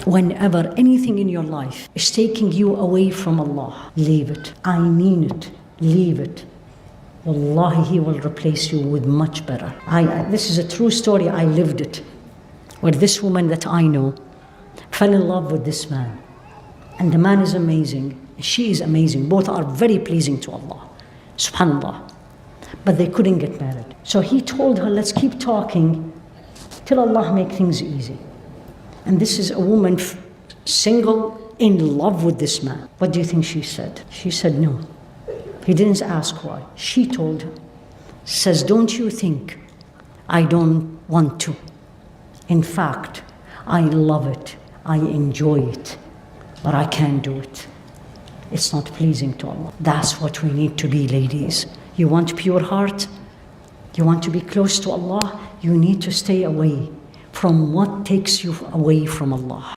Whenever anything in your life is taking you away from Allah, leave it. I mean it. Leave it. Wallahi, He will replace you with much better. This is a true story. I lived it. Where this woman that I know fell in love with this man. And the man is amazing. She is amazing. Both are very pleasing to Allah. Subhanallah. But they couldn't get married. So he told her, let's keep talking till Allah make things easy. And this is a woman single, in love with this man. What do you think she said? She said no. He didn't ask why. She told him, says, don't you think I don't want to? In fact, I love it. I enjoy it. But I can't do it. It's not pleasing to Allah. That's what we need to be, ladies. You want pure heart? You want to be close to Allah? You need to stay away from what takes you away from Allah.